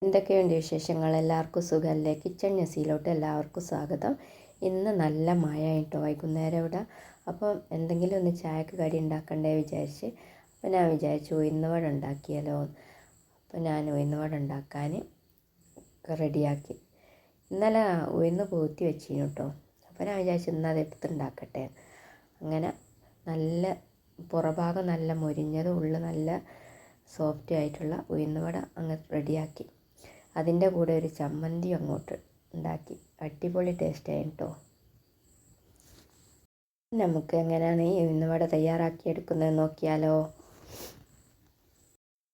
എന്തൊക്കെയുണ്ട് വിശേഷങ്ങൾ? എല്ലാവർക്കും സുഖമല്ലേ? കിച്ചൺ ന്യൂസിലോട്ട് എല്ലാവർക്കും സ്വാഗതം. ഇന്ന് നല്ല മഴ കേട്ടോ, വൈകുന്നേരം ഇവിടെ. അപ്പം എന്തെങ്കിലും ഒന്ന് ചായക്ക് കടി ഉണ്ടാക്കണ്ടേ വിചാരിച്ച്. അപ്പോൾ ഞാൻ വിചാരിച്ചു ഉഴുന്നുവട ഉണ്ടാക്കിയാലോ. അപ്പോൾ ഞാൻ ഉഴുന്നുവട ഉണ്ടാക്കാൻ റെഡിയാക്കി. ഇന്നലെ ഉഴുന്ന് പൂത്തി വെച്ചിരുന്നു കേട്ടോ. അപ്പോൾ ഞാൻ വിചാരിച്ചു ഇന്ന് അത് എടുത്തുണ്ടാക്കട്ടെ. അങ്ങനെ നല്ല പുറഭാഗം നല്ല മൊരിഞ്ഞത്, ഉള്ളിൽ നല്ല സോഫ്റ്റ് ആയിട്ടുള്ള ഉഴുന്നുവട അങ്ങ് റെഡിയാക്കി. അതിൻ്റെ കൂടെ ഒരു ചമ്മന്തി അങ്ങോട്ട് ഉണ്ടാക്കി. അടിപൊളി ടേസ്റ്റായി കേട്ടോ. നമുക്ക് എങ്ങനെയാണ് ഈ ഉഴുന്നുവട തയ്യാറാക്കിയെടുക്കുന്നത് നോക്കിയാലോ.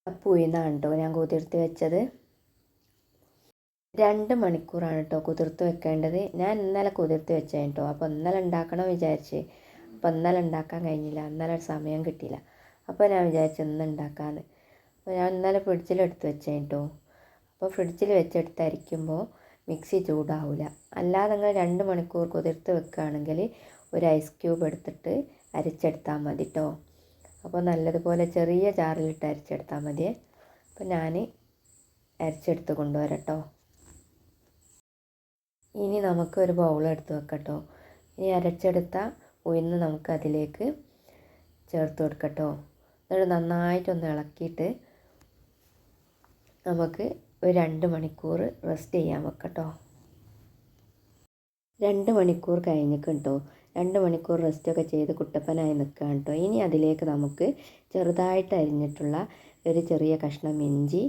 അപ്പോൾ ഉഴുന്നാണ് കേട്ടോ ഞാൻ കുതിർത്ത് വെച്ചത്. 2 മണിക്കൂറാണ് കേട്ടോ കുതിർത്ത് വെക്കേണ്ടത്. ഞാൻ ഇന്നലെ കുതിർത്ത് വെച്ചത് കേട്ടോ. അപ്പോൾ ഇന്നലെ ഉണ്ടാക്കണം വിചാരിച്ച്. അപ്പോൾ ഇന്നലെ ഉണ്ടാക്കാൻ കഴിഞ്ഞില്ല, ഇന്നലെ സമയം കിട്ടിയില്ല. അപ്പോൾ ഞാൻ വിചാരിച്ചു ഇന്ന് ഉണ്ടാക്കാമെന്ന്. അപ്പോൾ ഞാൻ ഇന്നലെ ഫ്രിഡ്ജിലെടുത്ത് വെച്ചത് കേട്ടോ. അപ്പോൾ ഫ്രിഡ്ജിൽ വെച്ചെടുത്തരിക്കുമ്പോൾ മിക്സി ചൂടാവില്ല. അല്ലാതെ നിങ്ങൾ 2 മണിക്കൂർ കുതിർത്ത് വെക്കുകയാണെങ്കിൽ ഒരു ഐസ് ക്യൂബ് എടുത്തിട്ട് അരിച്ചെടുത്താൽ മതി കേട്ടോ. അപ്പോൾ നല്ലതുപോലെ ചെറിയ ജാറിലിട്ട് അരിച്ചെടുത്താൽ മതിയേ. അപ്പോൾ ഞാൻ അരിച്ചെടുത്ത് കൊണ്ടുവരാം കേട്ടോ. ഇനി നമുക്ക് ഒരു ബൗൾ എടുത്ത് വെക്കട്ടോ. ഇനി അരച്ചെടുത്ത ഉഴുന്ന് നമുക്ക് അതിലേക്ക് ചേർത്ത് കൊടുക്കട്ടോ. എന്നിട്ട് നന്നായിട്ടൊന്ന് ഇളക്കിയിട്ട് നമുക്ക് ഒരു 2 മണിക്കൂർ റെസ്റ്റ് ചെയ്യാൻ വെക്കട്ടോ. 2 മണിക്കൂർ കഴിഞ്ഞിട്ടോ. 2 മണിക്കൂർ റെസ്റ്റൊക്കെ ചെയ്ത് കുട്ടപ്പനായി നിൽക്കുകയാണ് കേട്ടോ. ഇനി അതിലേക്ക് നമുക്ക് ചെറുതായിട്ട് അരിഞ്ഞിട്ടുള്ള ഒരു ചെറിയ കഷ്ണം ഇഞ്ചി,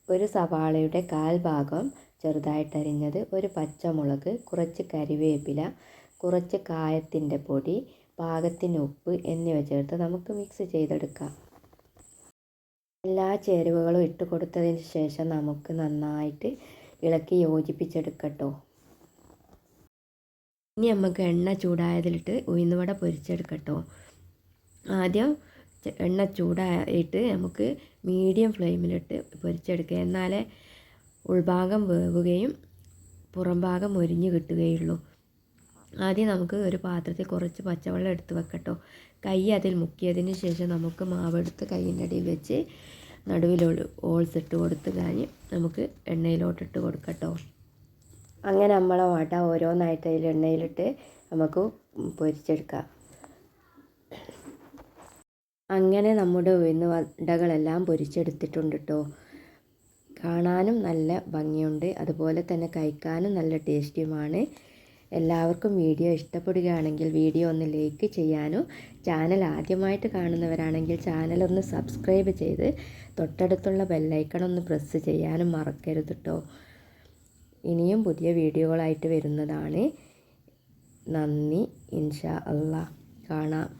ഒരു സവാളയുടെ 1/4 ഭാഗം ചെറുതായിട്ട് അരിഞ്ഞത്, ഒരു പച്ചമുളക്, കുറച്ച് കരിവേപ്പില, കുറച്ച് കായത്തിൻ്റെ പൊടി, പാകത്തിന് ഉപ്പ് എന്നിവ ചേർത്ത് നമുക്ക് മിക്സ് ചെയ്തെടുക്കാം. എല്ലാ ചേരുവകളും ഇട്ട് കൊടുത്തതിന് ശേഷം നമുക്ക് നന്നായിട്ട് ഇളക്കി യോജിപ്പിച്ചെടുക്കട്ടോ. ഇനി നമുക്ക് എണ്ണ ചൂടായതിലിട്ട് ഉഴുന്നുവട പൊരിച്ചെടുക്കട്ടോ. ആദ്യം എണ്ണ ചൂടായിട്ട് നമുക്ക് മീഡിയം ഫ്ലെയിമിലിട്ട് പൊരിച്ചെടുക്കുക. എന്നാലേ ഉൾഭാഗം വേവുകയും പുറം ഭാഗം മൊരിഞ്ഞ് കിട്ടുകയുള്ളൂ. ആദ്യം നമുക്ക് ഒരു പാത്രത്തിൽ കുറച്ച് പച്ചവെള്ളം എടുത്ത് വെക്കട്ടോ. കൈ അതിൽ മുക്കിയതിന് ശേഷം നമുക്ക് മാവെടുത്ത് കൈയിൻ്റെ അടിയിൽ വെച്ച് നടുവിലോട്ട് ഹോൾസ് ഇട്ട് കൊടുത്ത് കഴിഞ്ഞ് നമുക്ക് എണ്ണയിലോട്ടിട്ട് കൊടുക്കട്ടോ. അങ്ങനെ നമ്മളെ വട ഓരോന്നായിട്ട് അതിൽ എണ്ണയിലിട്ട് നമുക്ക് പൊരിച്ചെടുക്കാം. അങ്ങനെ നമ്മുടെ ഉഴുന്ന് വടകളെല്ലാം പൊരിച്ചെടുത്തിട്ടുണ്ട് കേട്ടോ. കാണാനും നല്ല ഭംഗിയുണ്ട്, അതുപോലെ തന്നെ കഴിക്കാനും നല്ല ടേസ്റ്റിയുമാണ്. എല്ലാവർക്കും വീഡിയോ ഇഷ്ടപ്പെടുകയാണെങ്കിൽ വീഡിയോ ഒന്ന് ലൈക്ക് ചെയ്യാനും, ചാനൽ ആദ്യമായിട്ട് കാണുന്നവരാണെങ്കിൽ ചാനലൊന്ന് സബ്സ്ക്രൈബ് ചെയ്ത് തൊട്ടടുത്തുള്ള ബെല്ലൈക്കൺ ഒന്ന് പ്രസ് ചെയ്യാനും മറക്കരുത് കേട്ടോ. ഇനിയും പുതിയ വീഡിയോകളായിട്ട് വരുന്നതാണ്. നന്ദി. ഇൻഷാ അല്ലാഹ് കാണാം.